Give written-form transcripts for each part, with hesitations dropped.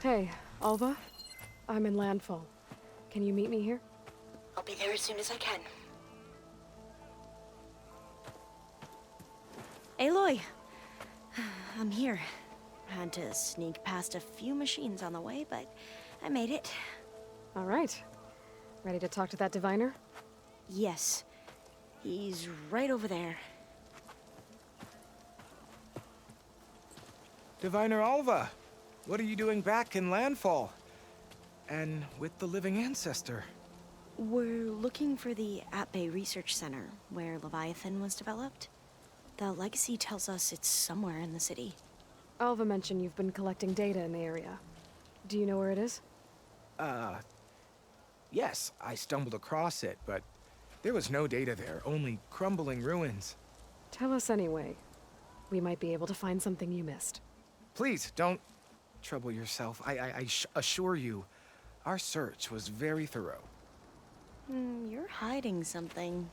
Hey, Alva? I'm in landfall. Can you meet me here? I'll be there as soon as I can. Aloy! I'm here. Had to sneak past a few machines on the way, but I made it. All right. Ready to talk to that diviner? Yes. He's right over there. Diviner Alva, what are you doing back in landfall? And with the living ancestor? We're looking for the At-Bay Research Center, where Leviathan was developed. The legacy tells us it's somewhere in the city. Alva mentioned you've been collecting data in the area. Do you know where it is? Yes, I stumbled across it, but there was no data there, only crumbling ruins. Tell us anyway. We might be able to find something you missed. Please, don't trouble yourself. I assure you, our search was very thorough. You're hiding something.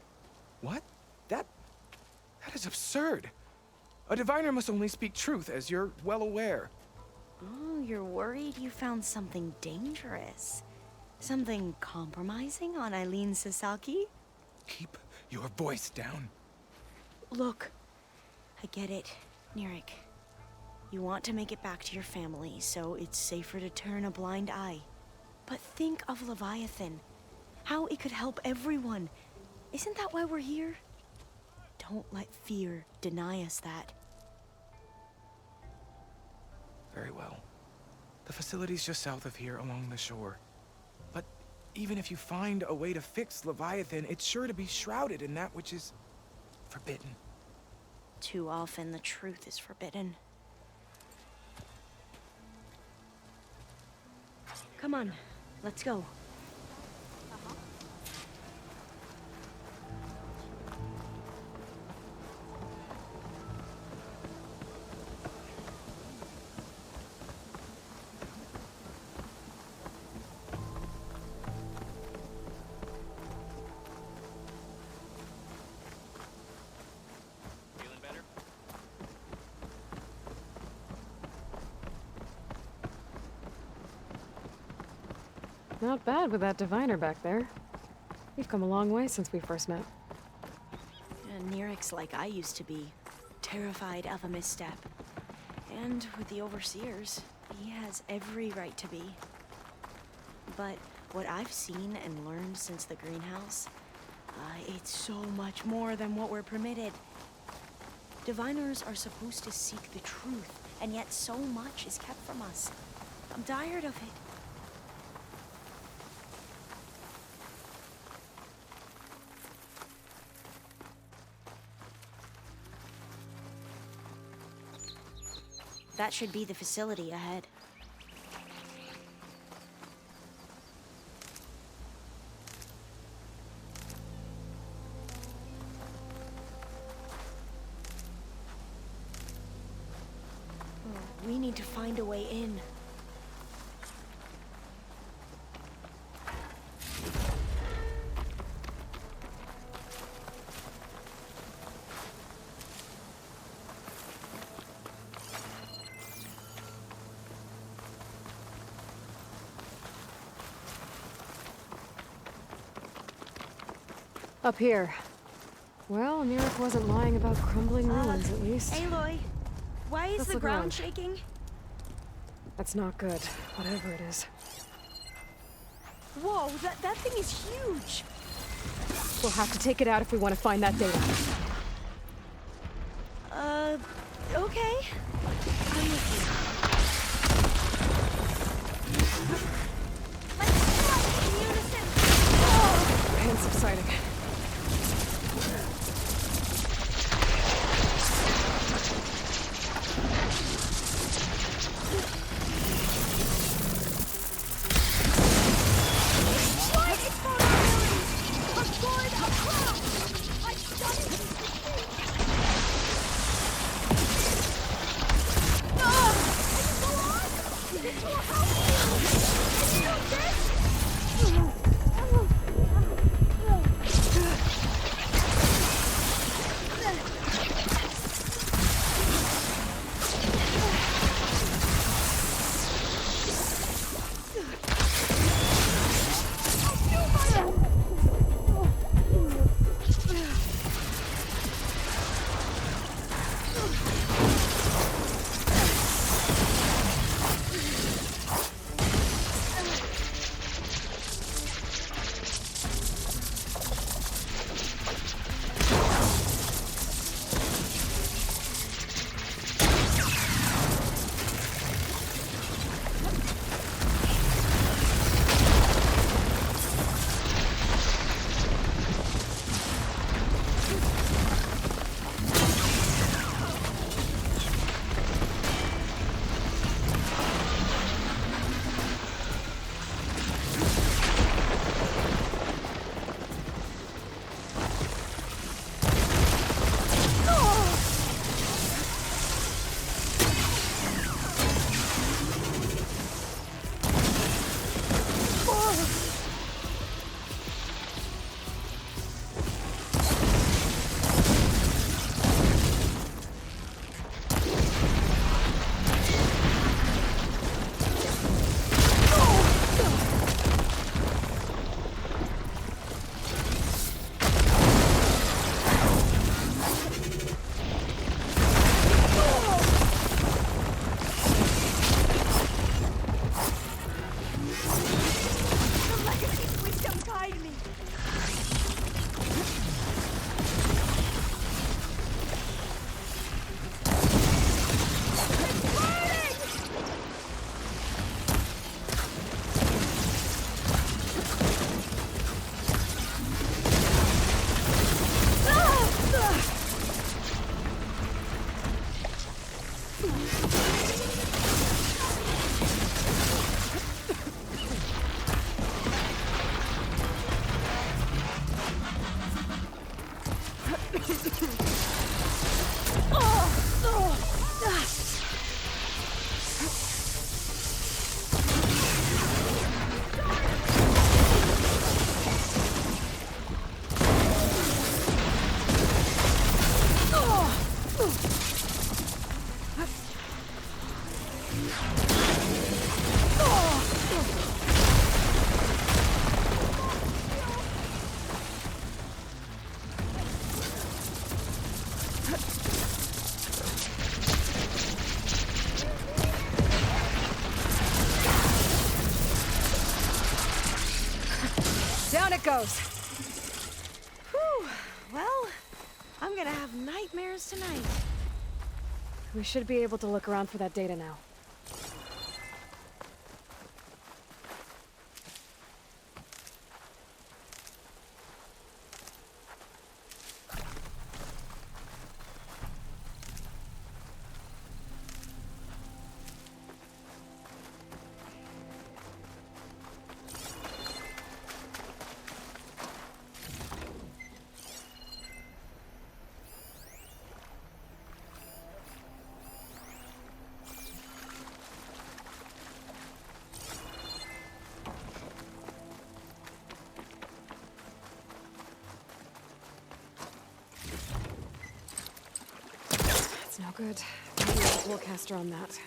What? That is absurd. A diviner must only speak truth, as you're well aware. Oh, you're worried you found something dangerous? Something compromising on Eileen Sasaki? Keep your voice down. Look, I get it, Nirik. You want to make it back to your family, so it's safer to turn a blind eye. But think of Leviathan. How it could help everyone. Isn't that why we're here? Don't let fear deny us that. Very well. The facility's just south of here, along the shore. But even if you find a way to fix Leviathan, it's sure to be shrouded in that which is forbidden. Too often the truth is forbidden. Come on, let's go. Feeling better? Not bad with that diviner back there. We've come a long way since we first met. And Nirik's like I used to be, terrified of a misstep. And with the overseers, he has every right to be. But what I've seen and learned since the greenhouse, it's so much more than what we're permitted. Diviners are supposed to seek the truth, and yet so much is kept from us. I'm tired of it. That should be the facility ahead. We need to find a way in. Up here. Well, Nirik wasn't lying about crumbling ruins, at least. Aloy, why is Let's the look ground around. shaking? That's not good, whatever it is. Whoa, that thing is huge! We'll have to take it out if we want to find that data. Okay. I'm with you. Let's fight in unison! Oh, pain subsiding. Down it goes. Whew. Well, I'm gonna have nightmares tonight. We should be able to look around for that data now. That's no good. I need a forecaster on that.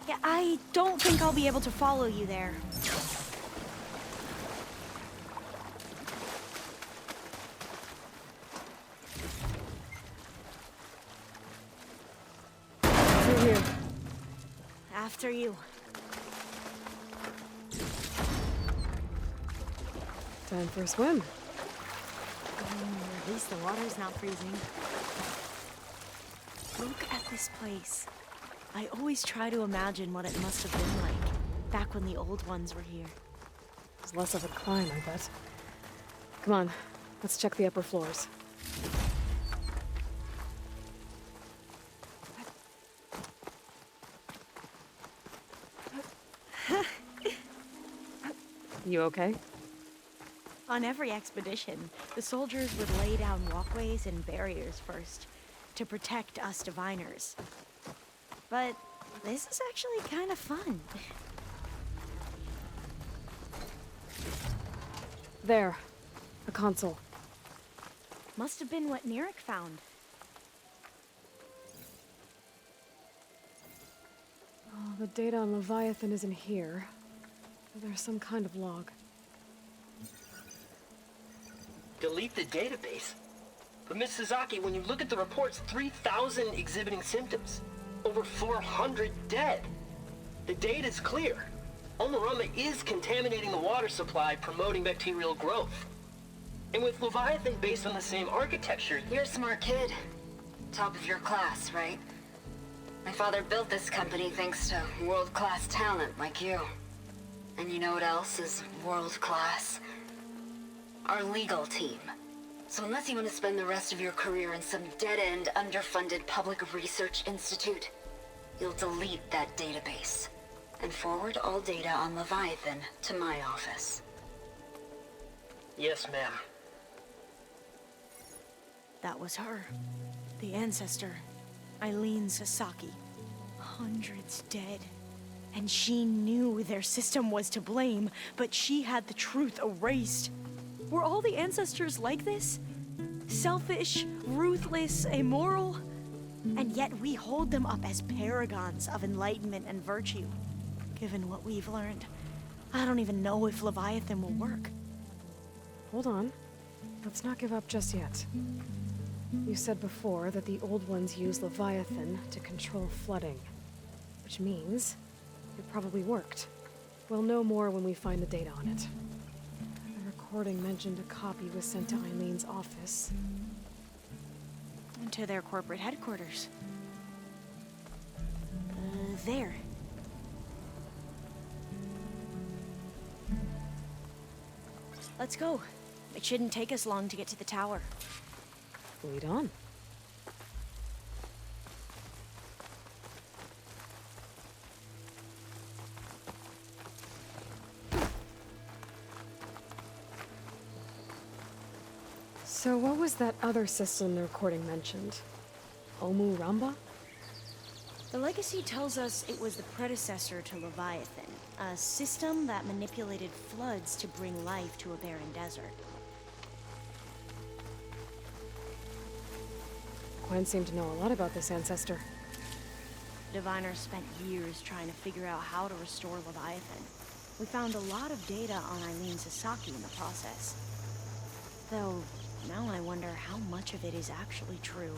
Yeah, I don't think I'll be able to follow you there. Through here. After you. Time for a swim. At least the water's not freezing. Look at this place. I always try to imagine what it must have been like back when the old ones were here. It's less of a climb, I bet. Come on, let's check the upper floors. You okay? On every expedition, the soldiers would lay down walkways and barriers first to protect us diviners. But this is actually kind of fun. There. A console. Must have been what Neric found. Oh, the data on Leviathan isn't here. There's some kind of log. Delete the database? But Miss Sasaki, when you look at the reports, 3,000 exhibiting symptoms. Over 400 dead. The data's clear. Omarama is contaminating the water supply, promoting bacterial growth. And with Leviathan based on the same architecture... You're a smart kid. Top of your class, right? My father built this company thanks to world-class talent like you. And you know what else is world-class? Our legal team. So unless you want to spend the rest of your career in some dead-end, underfunded public research institute, you'll delete that database and forward all data on Leviathan to my office. Yes, ma'am. That was her. The ancestor, Eileen Sasaki. Hundreds dead. And she knew their system was to blame, but she had the truth erased. Were all the ancestors like this? Selfish, ruthless, immoral? And yet we hold them up as paragons of enlightenment and virtue. Given what we've learned, I don't even know if Leviathan will work. Hold on. Let's not give up just yet. You said before that the old ones use Leviathan to control flooding. Which means it probably worked. We'll know more when we find the data on it. The recording mentioned a copy was sent to Eileen's office. To their corporate headquarters. There. Let's go. It shouldn't take us long to get to the tower. Lead on. So what was that other system the recording mentioned? Omu Ramba? The legacy tells us it was the predecessor to Leviathan, a system that manipulated floods to bring life to a barren desert. Gwen seemed to know a lot about this ancestor. Diviners spent years trying to figure out how to restore Leviathan. We found a lot of data on Eileen Sasaki in the process. Though, now I wonder how much of it is actually true.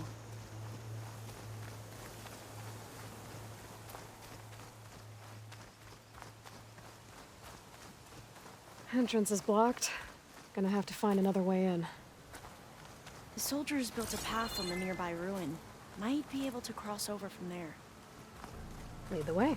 Entrance is blocked. Gonna have to find another way in. The soldiers built a path on the nearby ruin. Might be able to cross over from there. Lead the way.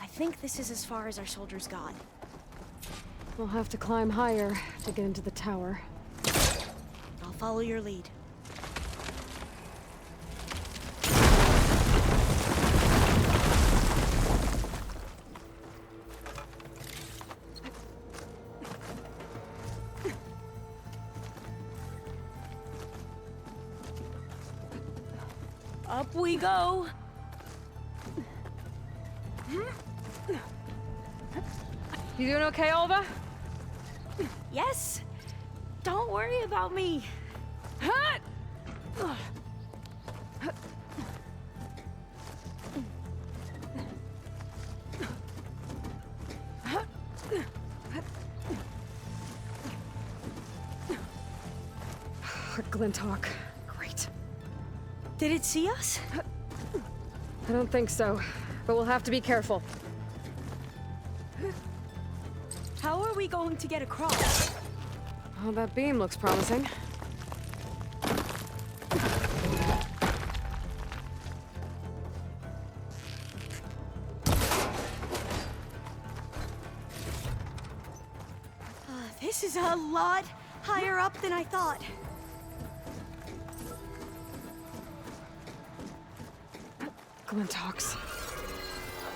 I think this is as far as our soldiers got. We'll have to climb higher to get into the tower. I'll follow your lead. Up we go! You doing okay, Alva? Yes! Don't worry about me! Glinthawk. Great. Did it see us? I don't think so, but we'll have to be careful. How are we going to get across? Oh, that beam looks promising. This is a lot higher up than I thought. Glinthawks.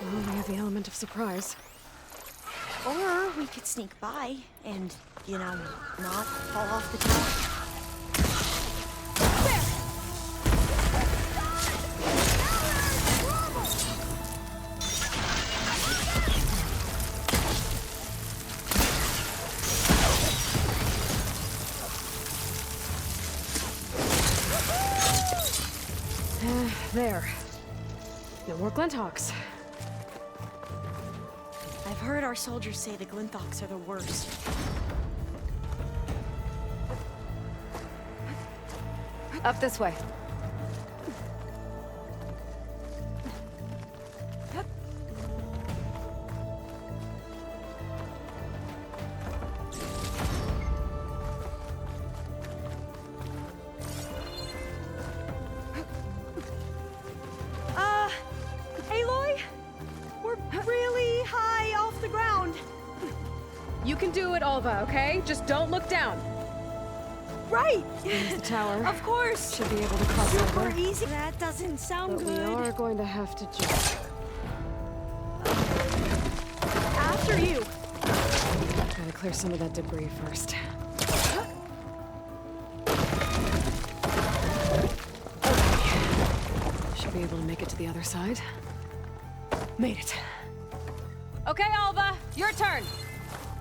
Well, they have the element of surprise. Or we could sneak by and, you know, not fall off the tower. There. No more Glinthawks. I've heard our soldiers say the Glinthawks are the worst. Up this way. Aloy? We're really high off the ground. You can do it, Alva, okay? Just don't look down. Right! There's the tower. Of course! Should be able to cross Super over. easy. That doesn't sound But good. we are going to have to jump. After you. Gotta clear some of that debris first. Okay. Should be able to make it to the other side. Made it. Okay, Alva, your turn.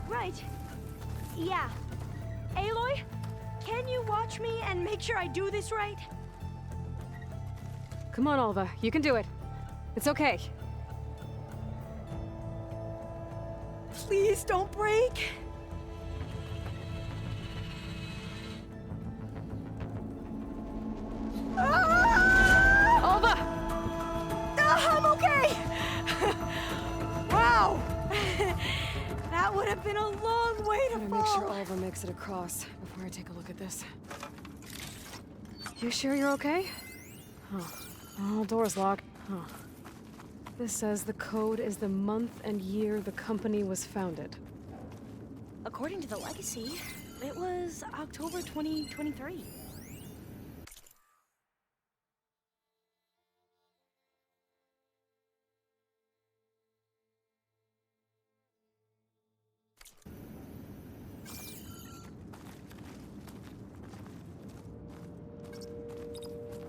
Right. Yeah. Aloy, can you watch me and make sure I do this right? Come on, Alva, you can do it. It's okay. Please don't break. Alva! I'm okay. Wow. That would have been a long way to Gotta fall. make sure Alva makes it across before I take a look at this. You sure you're okay? Huh. Oh, door's locked. Huh. This says the code is the month and year the company was founded. According to the legacy, it was October 2023.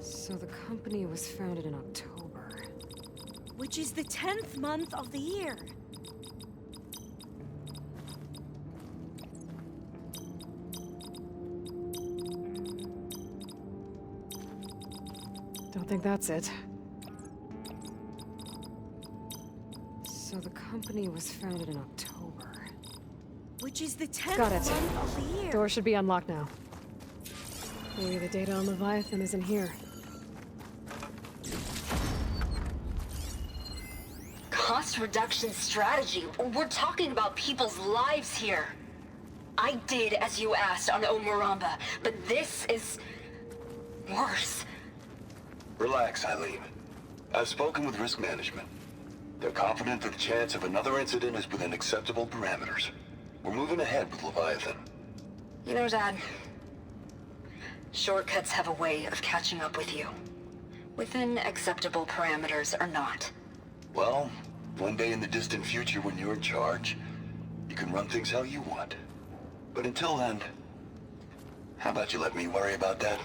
So the company was founded in October. Which is the 10th month of the year. Don't think that's it. So the company was founded in October. Which is the 10th Got it. month of the year. Door should be unlocked now. Maybe the data on Leviathan isn't here. Cost reduction strategy. We're talking about people's lives here. I did as you asked on Omuramba, but this is worse. Relax, Eileen. I've spoken with risk management. They're confident that the chance of another incident is within acceptable parameters. We're moving ahead with Leviathan. You know, Dad, shortcuts have a way of catching up with you. Within acceptable parameters or not. Well, one day in the distant future when you're in charge, you can run things how you want. But until then, how about you let me worry about that?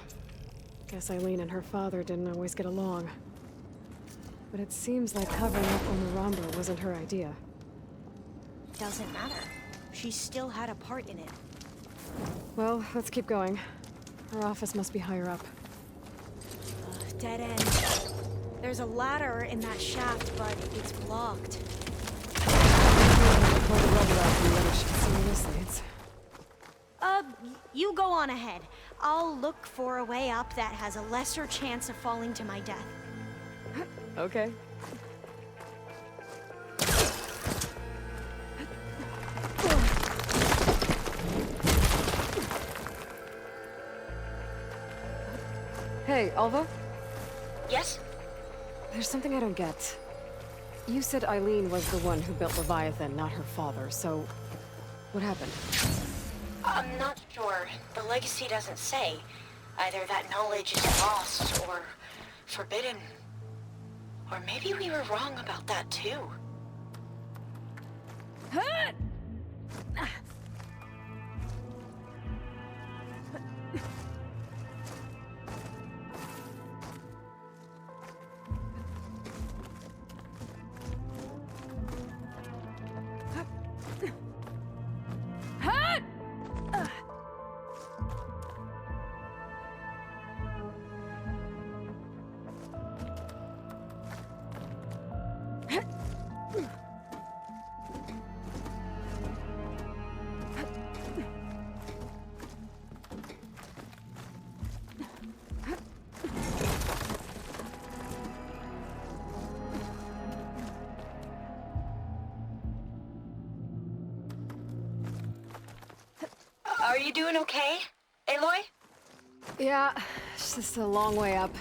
Guess Eileen and her father didn't always get along. But it seems like covering up Omuramba wasn't her idea. Doesn't matter. She still had a part in it. Well, let's keep going. Her office must be higher up. Dead end. There's a ladder in that shaft, but it's blocked. Pull the rubber out from the other should see where this leads. You go on ahead. I'll look for a way up that has a lesser chance of falling to my death. Okay. Hey, Alva? Yes? There's something I don't get. You said Eileen was the one who built Leviathan, not her father, so... what happened? I'm not sure. The legacy doesn't say. Either that knowledge is lost, or forbidden. Or maybe we were wrong about that too. Are you doing okay, Aloy? Yeah, it's just a long way up.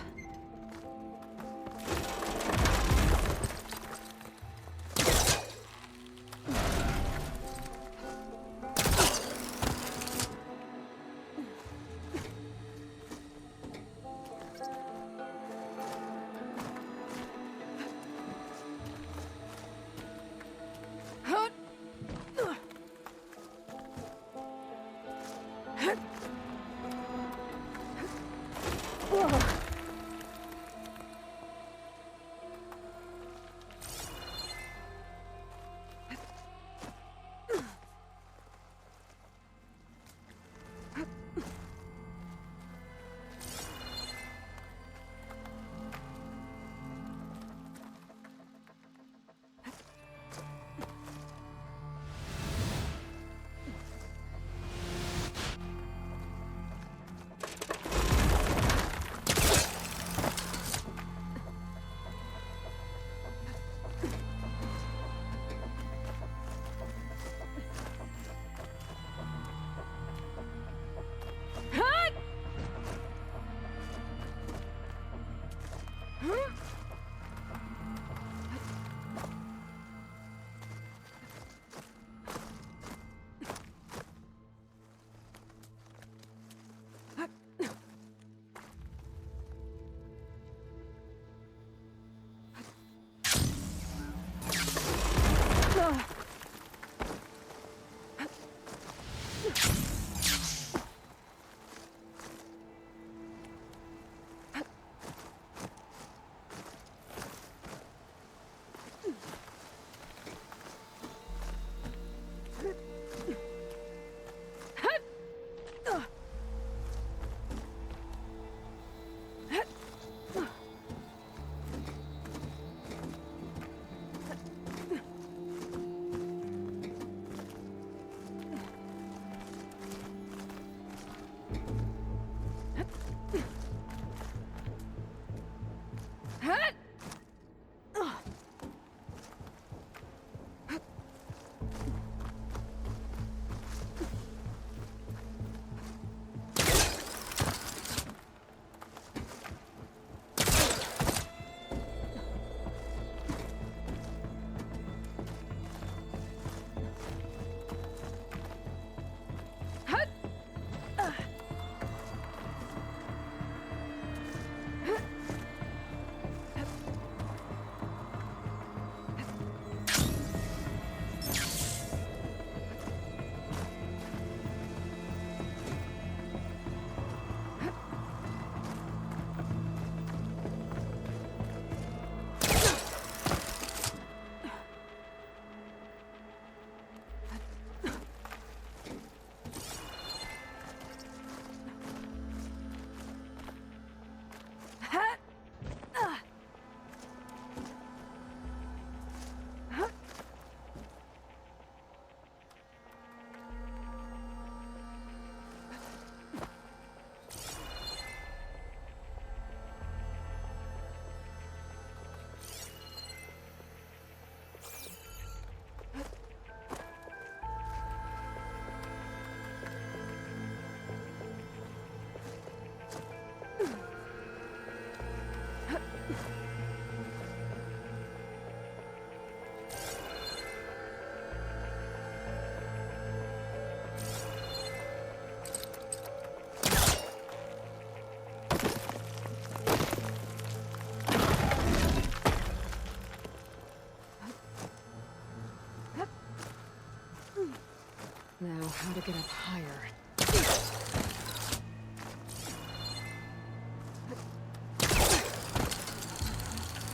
Now, how to get up higher?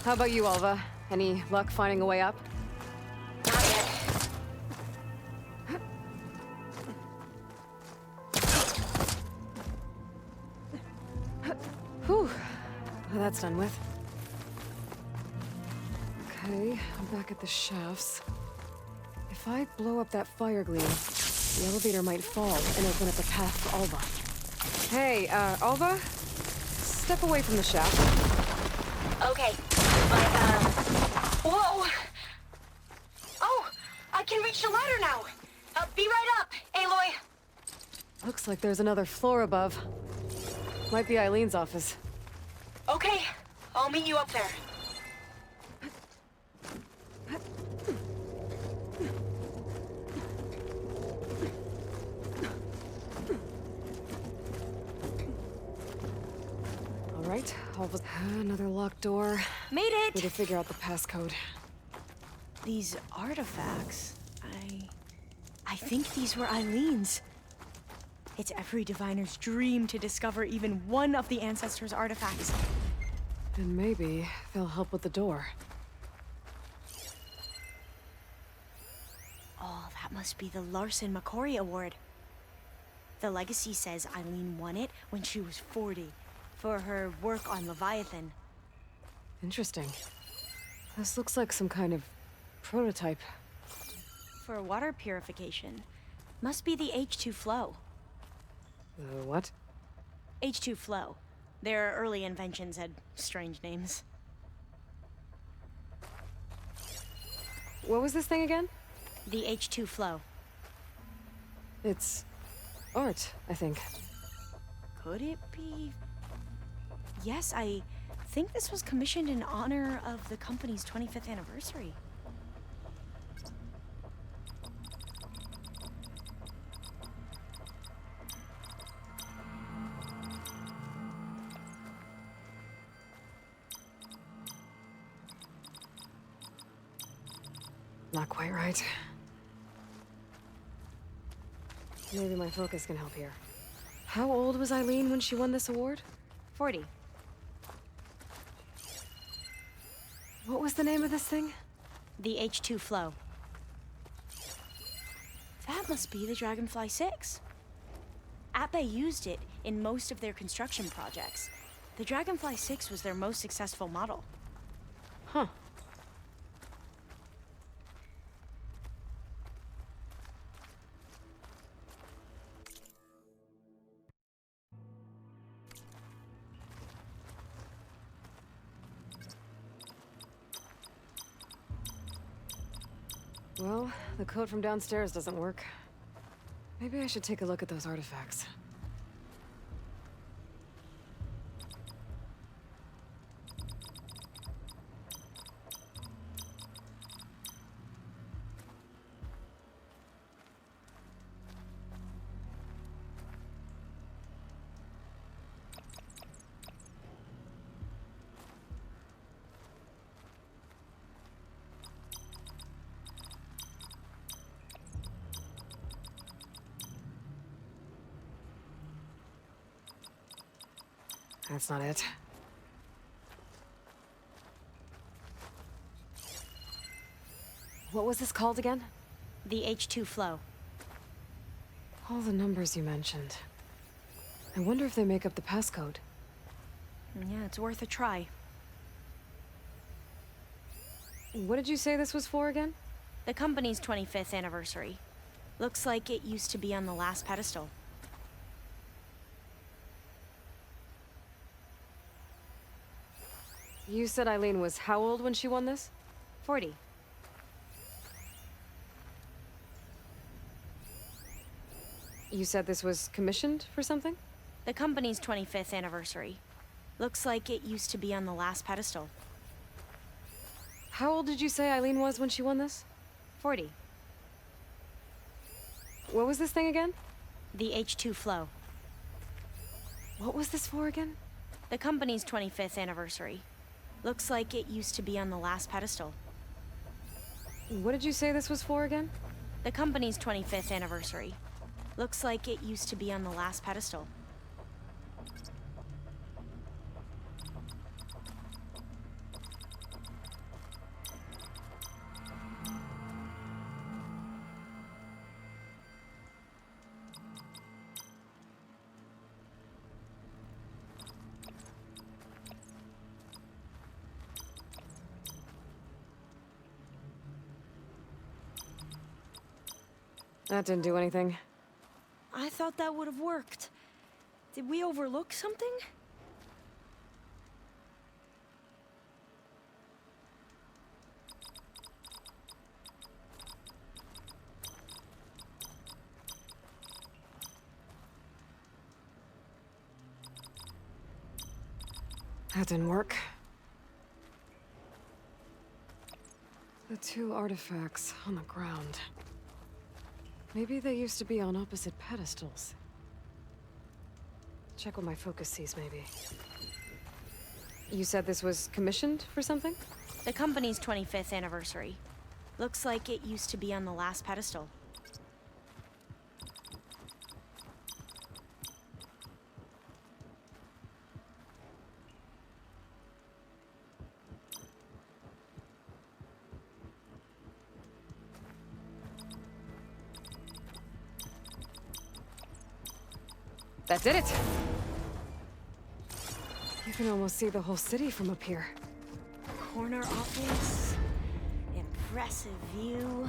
How about you, Alva? Any luck finding a way up? Not yet. Whew. Well, that's done with. Okay, I'm back at the shafts. If I blow up that fire gleam, the elevator might fall and open up a path for Alva. Hey, Alva? Step away from the shaft. Okay, but, whoa! Oh, I can reach the ladder now! Be right up, Aloy! Looks like there's another floor above. Might be Eileen's office. Okay, I'll meet you up there. All right, Alva's... Another locked door. Made Need it! to figure out the passcode. These artifacts, I think these were Eileen's. It's every diviner's dream to discover even one of the ancestors' artifacts. And maybe they'll help with the door. Oh, that must be the Larson McCory Award. The legacy says Eileen won it when she was 40 for her work on Leviathan. Interesting. This looks like some kind of prototype. For water purification. Must be the H2 flow. What? H2 flow. Their early inventions had strange names. What was this thing again? The H2 flow. It's... art, I think. Could it be? Yes, I think this was commissioned in honor of the company's 25th anniversary. Not quite right. Maybe my focus can help here. How old was Eileen when she won this award? 40. What was the name of this thing? The H2 flow. That must be the Dragonfly 6. APE used it in most of their construction projects. The Dragonfly 6 was their most successful model. Huh. Well, the code from downstairs doesn't work. Maybe I should take a look at those artifacts. That's not it. What was this called again? The H2 flow. All the numbers you mentioned. I wonder if they make up the passcode. Yeah, it's worth a try. What did you say this was for again? The company's 25th anniversary. Looks like it used to be on the last pedestal. You said Eileen was how old when she won this? 40. You said this was commissioned for something? The company's 25th anniversary. Looks like it used to be on the last pedestal. How old did you say Eileen was when she won this? 40. What was this thing again? The H2 flow. What was this for again? The company's 25th anniversary. Looks like it used to be on the last pedestal. What did you say this was for again? The company's 25th anniversary. Looks like it used to be on the last pedestal. That didn't do anything. I thought that would have worked. Did we overlook something? That didn't work. The two artifacts on the ground. Maybe they used to be on opposite pedestals. Check what my focus sees, maybe. You said this was commissioned for something? The company's 25th anniversary. Looks like it used to be on the last pedestal. That did it! You can almost see the whole city from up here. Corner office. Impressive view.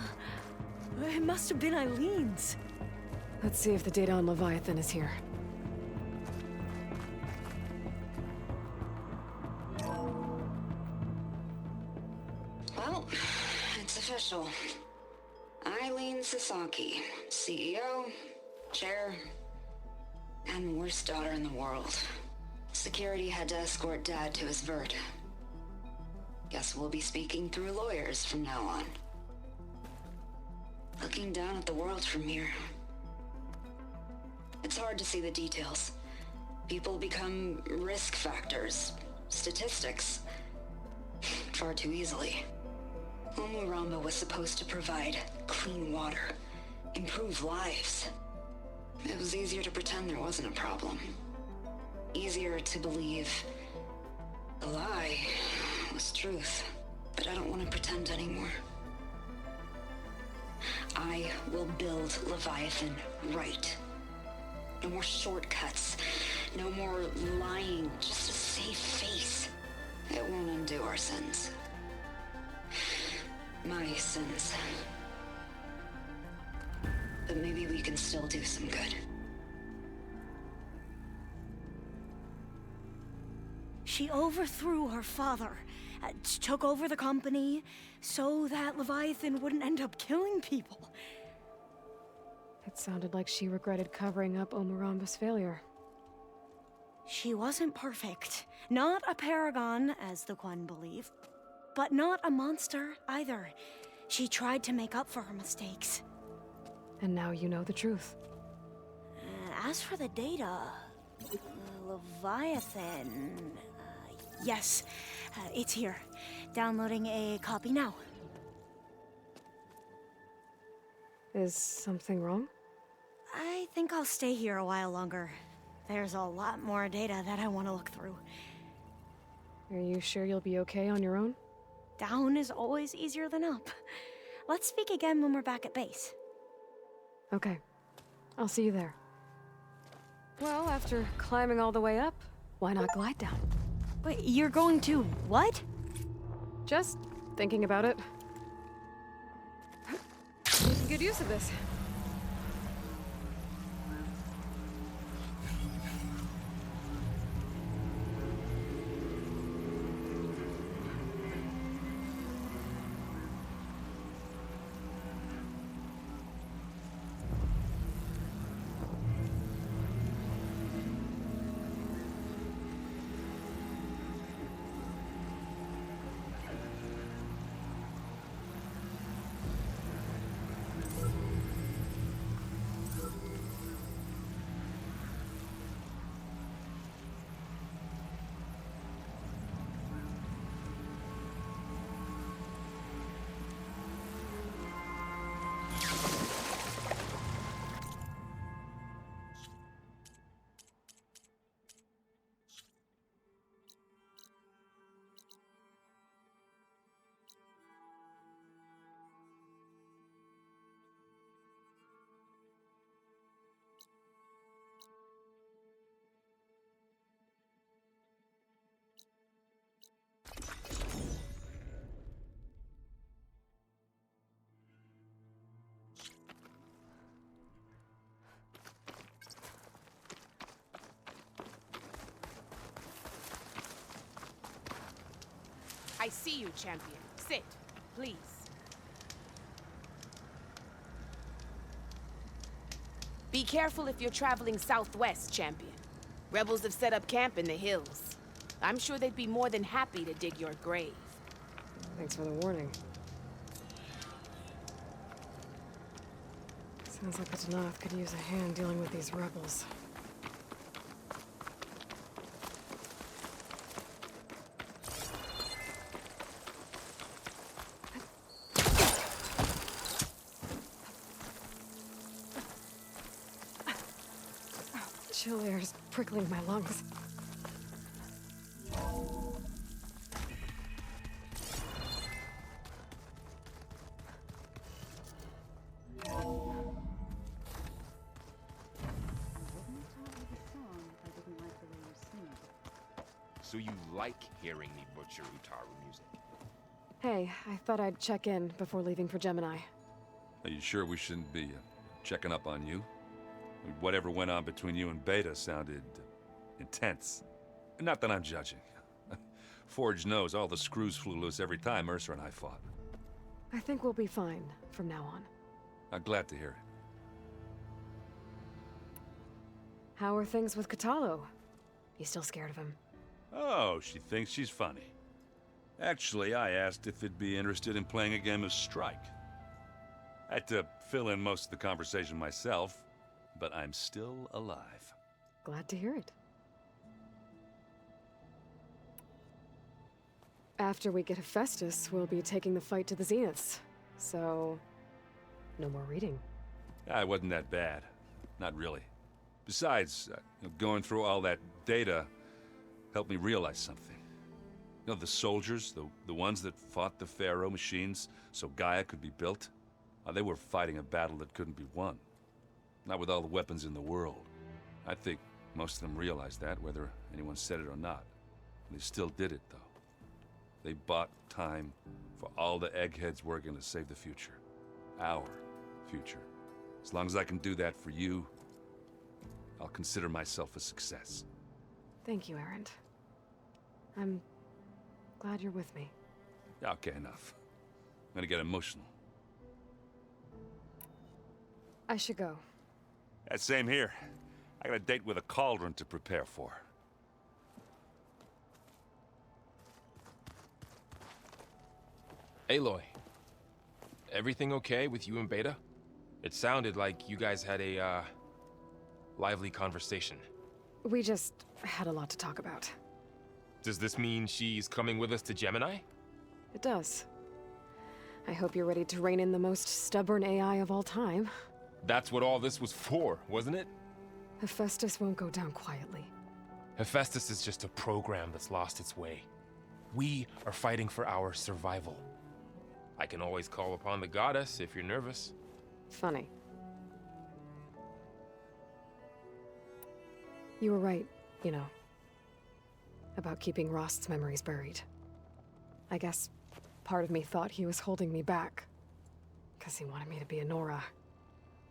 It must have been Eileen's. Let's see if the data on Leviathan is here. Well, it's official. Eileen Sasaki, CEO, chair, and worst daughter in the world. Security had to escort Dad to his vert. Guess we'll be speaking through lawyers from now on. Looking down at the world from here. It's hard to see the details. People become risk factors, statistics, far too easily. Omuramba was supposed to provide clean water, improve lives. It was easier to pretend there wasn't a problem. Easier to believe the lie was truth. But I don't want to pretend anymore. I will build Leviathan right. No more shortcuts. No more lying just to save face. It won't undo our sins. My sins. But maybe we can still do some good. She overthrew her father, took over the company, so that Leviathan wouldn't end up killing people. It sounded like she regretted covering up Omuramba's failure. She wasn't perfect. Not a paragon, as the Quan believe. But not a monster, either. She tried to make up for her mistakes. And now you know the truth. As for the data... Leviathan... yes, it's here. Downloading a copy now. Is something wrong? I think I'll stay here a while longer. There's a lot more data that I want to look through. Are you sure you'll be okay on your own? Down is always easier than up. Let's speak again when we're back at base. Okay. I'll see you there. Well, after climbing all the way up, why not glide down? Wait, you're going to what? Just thinking about it. Making good use of this. I see you, champion. Sit, please. Be careful if you're traveling southwest, champion. Rebels have set up camp in the hills. I'm sure they'd be more than happy to dig your grave. Thanks for the warning. Sounds like the Danath could use a hand dealing with these rebels. Chill air's prickling my lungs. So you like hearing me butcher Utaru music? Hey, I thought I'd check in before leaving for Gemini. Are you sure we shouldn't be checking up on you? Whatever went on between you and Beta sounded intense. Not that I'm judging. Forge knows all the screws flew loose every time Mercer and I fought. I think we'll be fine from now on. I'm glad to hear it. How are things with Katalo? You still scared of him? Oh, she thinks she's funny. Actually, I asked if it'd be interested in playing a game of Strike. I had to fill in most of the conversation myself, but I'm still alive. Glad to hear it. After we get Hephaestus, we'll be taking the fight to the Zeniths. So, no more reading. It wasn't that bad. Not really. Besides, going through all that data helped me realize something. You know, the soldiers, the ones that fought the Pharaoh machines so Gaia could be built, they were fighting a battle that couldn't be won. Not with all the weapons in the world. I think most of them realized that, whether anyone said it or not. They still did it, though. They bought time for all the eggheads working to save the future. Our future. As long as I can do that for you, I'll consider myself a success. Thank you, Erend. I'm glad you're with me. Okay, enough. I'm gonna get emotional. I should go. Same here. I got a date with a cauldron to prepare for. Aloy, everything okay with you and Beta? It sounded like you guys had a, lively conversation. We just had a lot to talk about. Does this mean she's coming with us to Gemini? It does. I hope you're ready to rein in the most stubborn AI of all time. That's what all this was for, wasn't it? Hephaestus won't go down quietly. Hephaestus is just a program that's lost its way. We are fighting for our survival. I can always call upon the goddess if you're nervous. Funny. You were right, you know, about keeping Rost's memories buried. I guess part of me thought he was holding me back, because he wanted me to be a Nora.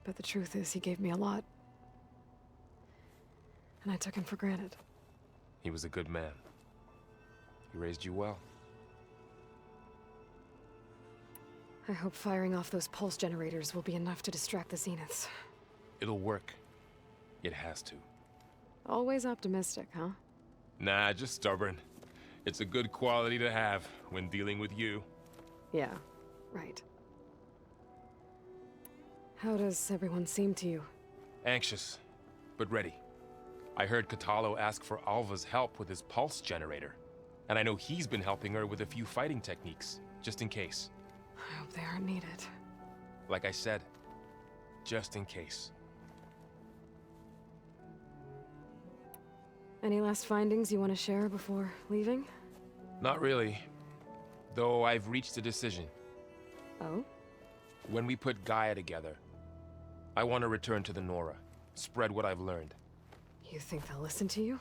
But the truth is, he gave me a lot. And I took him for granted. He was a good man. He raised you well. I hope firing off those pulse generators will be enough to distract the Zeniths. It'll work. It has to. Always optimistic, huh? Nah, just stubborn. It's a good quality to have when dealing with you. Yeah, right. How does everyone seem to you? Anxious, but ready. I heard Katalo ask for Alva's help with his pulse generator. And I know he's been helping her with a few fighting techniques, just in case. I hope they aren't needed. Like I said, just in case. Any last findings you want to share before leaving? Not really. Though I've reached a decision. Oh? When we put Gaia together, I want to return to the Nora. Spread what I've learned. You think they'll listen to you?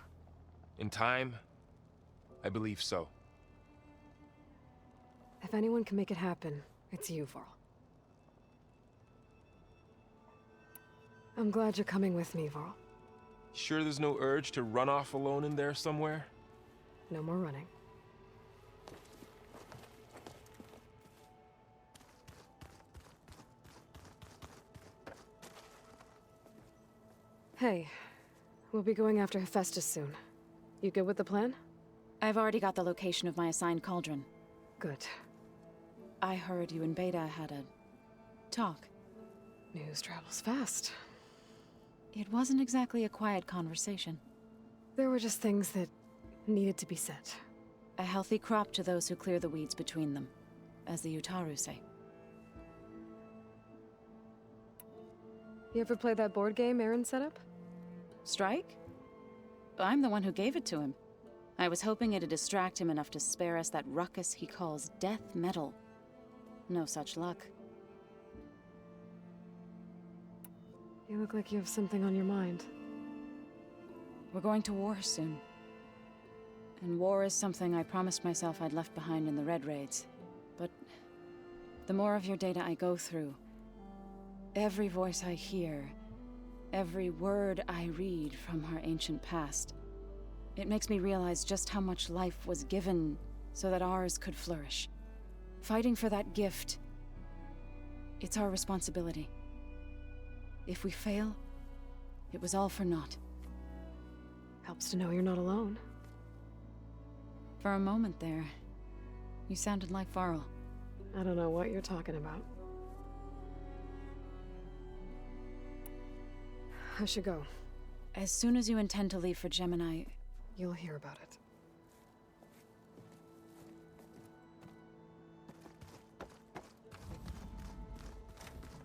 In time, I believe so. If anyone can make it happen, it's you, Varl. I'm glad you're coming with me, Varl. Sure there's no urge to run off alone in there somewhere? No more running. Hey, we'll be going after Hephaestus soon. You good with the plan? I've already got the location of my assigned cauldron. Good. I heard you and Beta had a talk. News travels fast. It wasn't exactly a quiet conversation. There were just things that needed to be said. A healthy crop to those who clear the weeds between them, as the Utaru say. You ever play that board game Aaron set up? Strike? I'm the one who gave it to him. I was hoping it'd distract him enough to spare us that ruckus he calls death metal. No such luck. You look like you have something on your mind. We're going to war soon. And war is something I promised myself I'd left behind in the Red Raids. But the more of your data I go through, every voice I hear, every word I read from our ancient past, it makes me realize just how much life was given so that ours could flourish. Fighting for that gift, it's our responsibility. If we fail, it was all for naught. Helps to know you're not alone. For a moment there, you sounded like Varl. I don't know what you're talking about. I should go. As soon as you intend to leave for Gemini, you'll hear about it.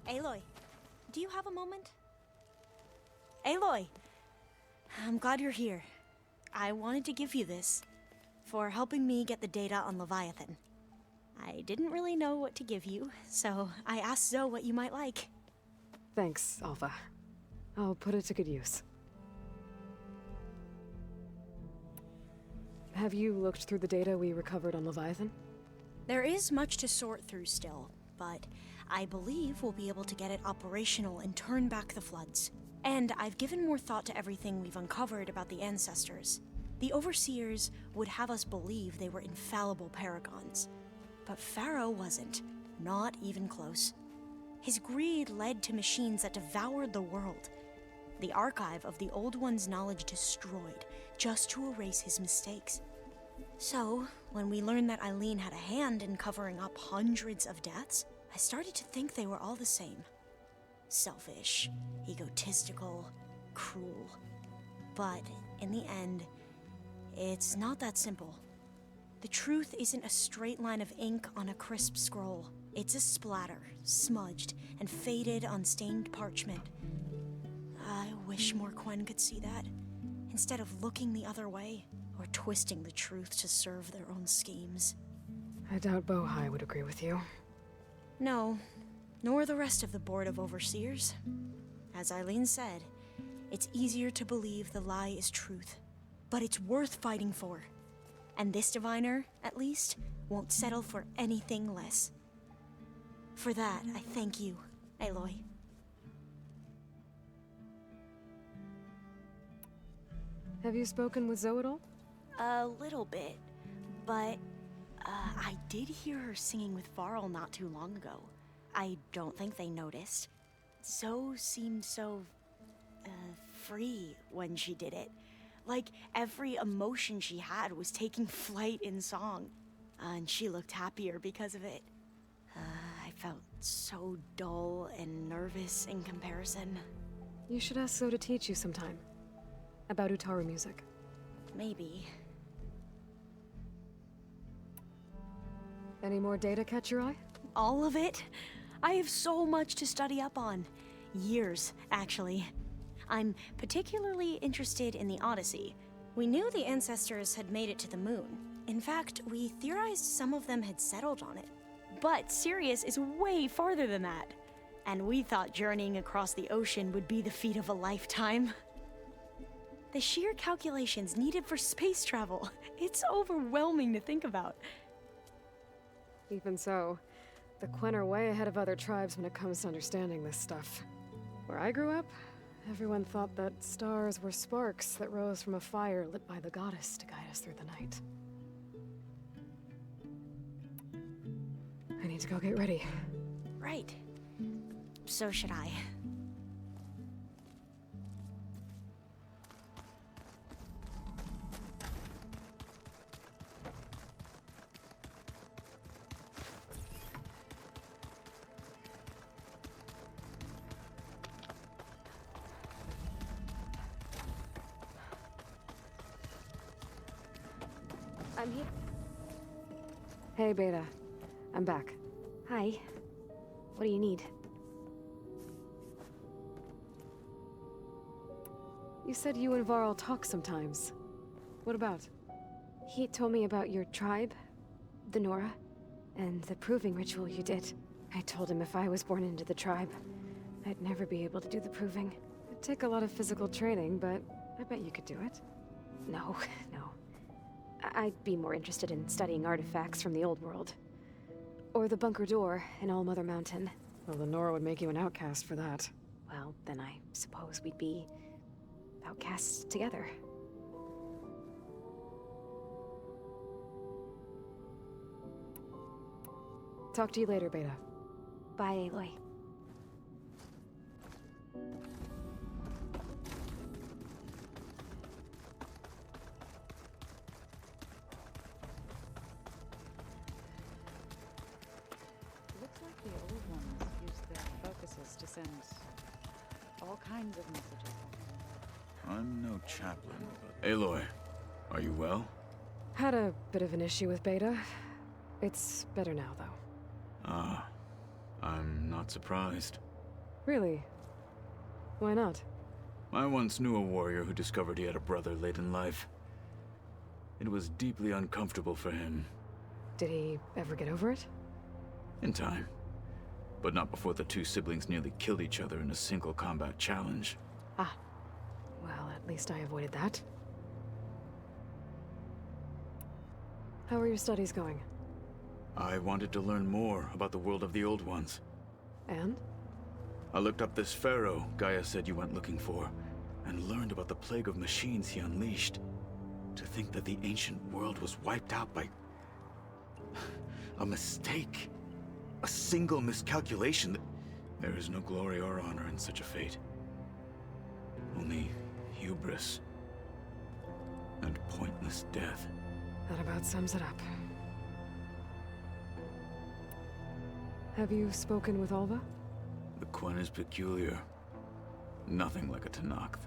Aloy, do you have a moment? Aloy! I'm glad you're here. I wanted to give you this for helping me get the data on Leviathan. I didn't really know what to give you, so I asked Zoe what you might like. Thanks, Alpha. I'll put it to good use. Have you looked through the data we recovered on Leviathan? There is much to sort through still, but I believe we'll be able to get it operational and turn back the floods. And I've given more thought to everything we've uncovered about the ancestors. The Overseers would have us believe they were infallible paragons. But Pharaoh wasn't. Not even close. His greed led to machines that devoured the world. The archive of the Old One's knowledge destroyed, just to erase his mistakes. So, when we learned that Eileen had a hand in covering up hundreds of deaths, I started to think they were all the same. Selfish, egotistical, cruel. But in the end, it's not that simple. The truth isn't a straight line of ink on a crisp scroll. It's a splatter, smudged and faded on stained parchment. I wish more Quen could see that, instead of looking the other way, or twisting the truth to serve their own schemes. I doubt Bohai would agree with you. No, nor the rest of the Board of Overseers. As Eileen said, it's easier to believe the lie is truth, but it's worth fighting for. And this diviner, at least, won't settle for anything less. For that, I thank you, Aloy. Have you spoken with Zoe at all? A little bit, but I did hear her singing with Varl not too long ago. I don't think they noticed. Zoe seemed so free when she did it. Like every emotion she had was taking flight in song. And she looked happier because of it. I felt so dull and nervous in comparison. You should ask Zoe to teach you sometime. About Utaru music. Maybe. Any more data catch your eye? All of it? I have so much to study up on. Years, actually. I'm particularly interested in the Odyssey. We knew the ancestors had made it to the moon. In fact, we theorized some of them had settled on it. But Sirius is way farther than that. And we thought journeying across the ocean would be the feat of a lifetime. The sheer calculations needed for space travel. It's overwhelming to think about. Even so, the Quen are way ahead of other tribes when it comes to understanding this stuff. Where I grew up, everyone thought that stars were sparks that rose from a fire lit by the goddess to guide us through the night. I need to go get ready. Right. So should I. I'm here. Hey, Beta. I'm back. Hi. What do you need? You said you and Varl talk sometimes. What about? He told me about your tribe, the Nora, and the proving ritual you did. I told him if I was born into the tribe, I'd never be able to do the proving. It'd take a lot of physical training, but I bet you could do it. No, no. I'd be more interested in studying artifacts from the old world. Or the bunker door in All Mother Mountain. Well, the Nora would make you an outcast for that. Well, then I suppose we'd be outcasts together. Talk to you later, Beta. Bye, Aloy. Looks like the old ones used their focuses to send all kinds of messages. I'm no chaplain, but... Aloy, are you well? Had a bit of an issue with Beta. It's better now, though. Ah, I'm not surprised. Really? Why not? I once knew a warrior who discovered he had a brother late in life. It was deeply uncomfortable for him. Did he ever get over it? In time. But not before the two siblings nearly killed each other in a single combat challenge. Ah. Well, at least I avoided that. How are your studies going? I wanted to learn more about the world of the Old Ones. And? I looked up this pharaoh Gaia said you went looking for, and learned about the plague of machines he unleashed. To think that the ancient world was wiped out by... a mistake. A single miscalculation. There is no glory or honor in such a fate. Only hubris. And pointless death. That about sums it up. Have you spoken with Alva? The Quen is peculiar. Nothing like a Tenakth.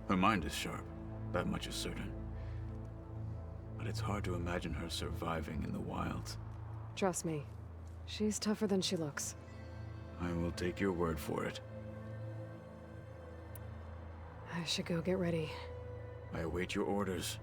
Her mind is sharp, that much is certain. But it's hard to imagine her surviving in the wilds. Trust me, she's tougher than she looks. I will take your word for it. I should go get ready. I await your orders.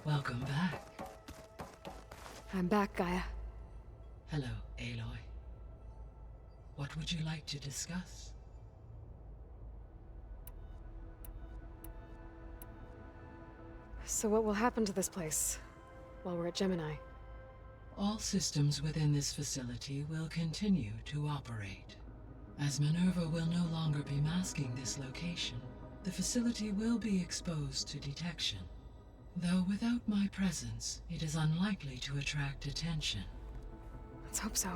Welcome back. I'm back, Gaia. Hello, Aloy. What would you like to discuss? So what will happen to this place while we're at Gemini? All systems within this facility will continue to operate. As Minerva will no longer be masking this location, the facility will be exposed to detection. Though without my presence, it is unlikely to attract attention. Let's hope so.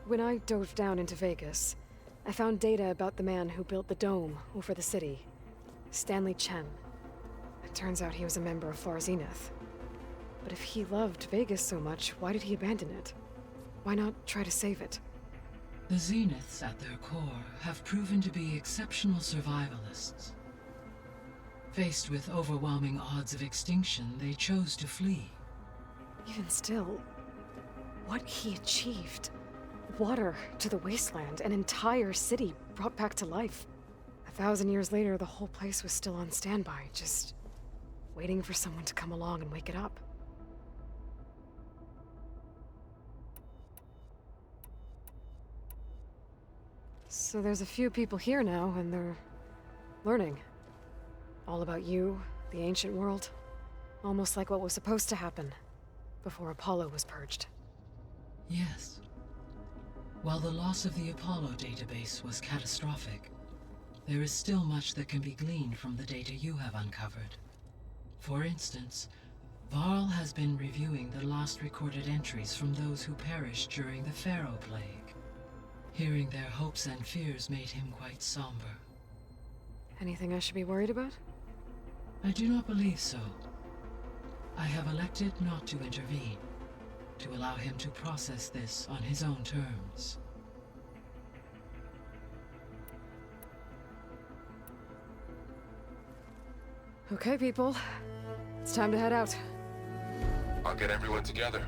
When I dove down into Vegas, I found data about the man who built the dome over the city, Stanley Chen. It turns out he was a member of Far Zenith. But if he loved Vegas so much, why did he abandon it? Why not try to save it? The Zeniths at their core have proven to be exceptional survivalists. Faced with overwhelming odds of extinction, they chose to flee. Even still, what he achieved. Water to the wasteland, an entire city brought back to life. 1,000 years later, the whole place was still on standby, just waiting for someone to come along and wake it up. So there's a few people here now, and they're learning. All about you, the ancient world. Almost like what was supposed to happen before Apollo was purged. Yes. While the loss of the Apollo database was catastrophic, there is still much that can be gleaned from the data you have uncovered. For instance, Varl has been reviewing the last recorded entries from those who perished during the Pharaoh Plague. Hearing their hopes and fears made him quite somber. Anything I should be worried about? I do not believe so. I have elected not to intervene, to allow him to process this on his own terms. Okay, people. It's time to head out. I'll get everyone together.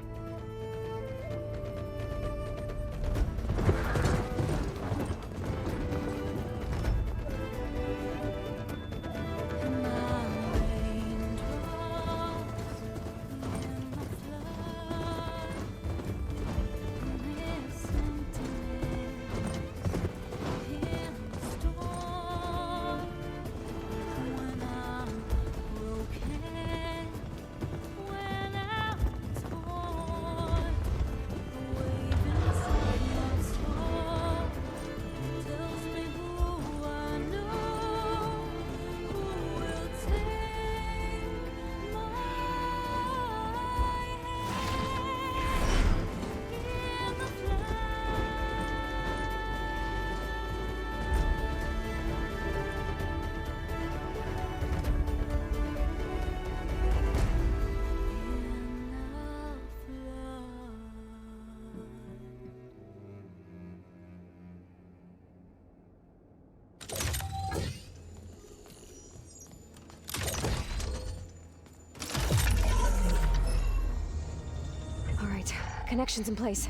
Connections in place.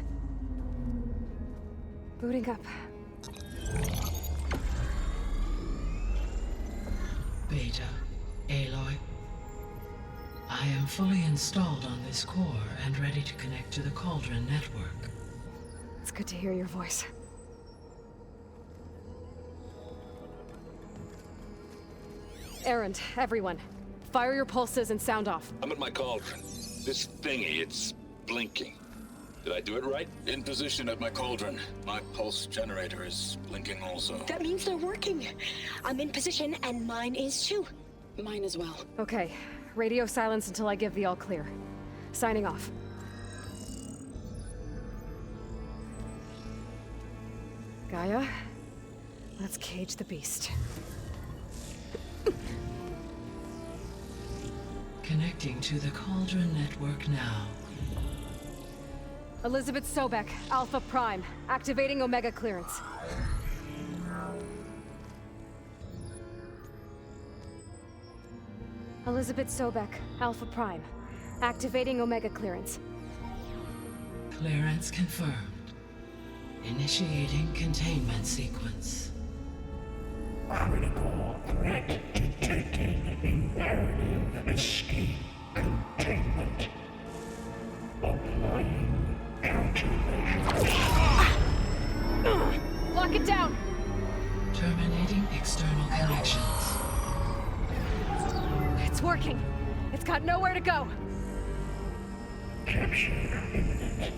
Booting up. Beta, Aloy. I am fully installed on this core and ready to connect to the Cauldron network. It's good to hear your voice. Errand, everyone. Fire your pulses and sound off. I'm at my cauldron. This thingy, it's blinking. Did I do it right? In position at my cauldron. My pulse generator is blinking also. That means they're working. I'm in position and mine is too. Mine as well. Okay. Radio silence until I give the all clear. Signing off. Gaia, let's cage the beast. Connecting to the Cauldron network now. Elizabeth Sobek, Alpha Prime, activating Omega clearance. Elizabeth Sobek, Alpha Prime, activating Omega clearance. Clearance confirmed. Initiating containment sequence. Critical threat detected. Imperative escape containment. Applying countermeasures. Lock it down! Terminating external connections. It's working. It's got nowhere to go. Capture imminent.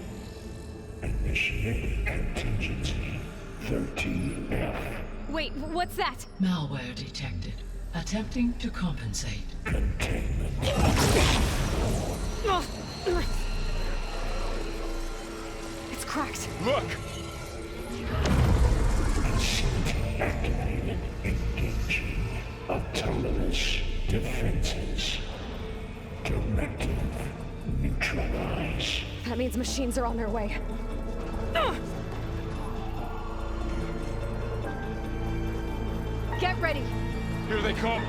Initiating contingency 13F. Wait, what's that? Malware detected. Attempting to compensate. Containment. It's cracked. Look! Facility activated. Engaging autonomous defenses. Directive neutralize. That means machines are on their way. Get ready! Here they come!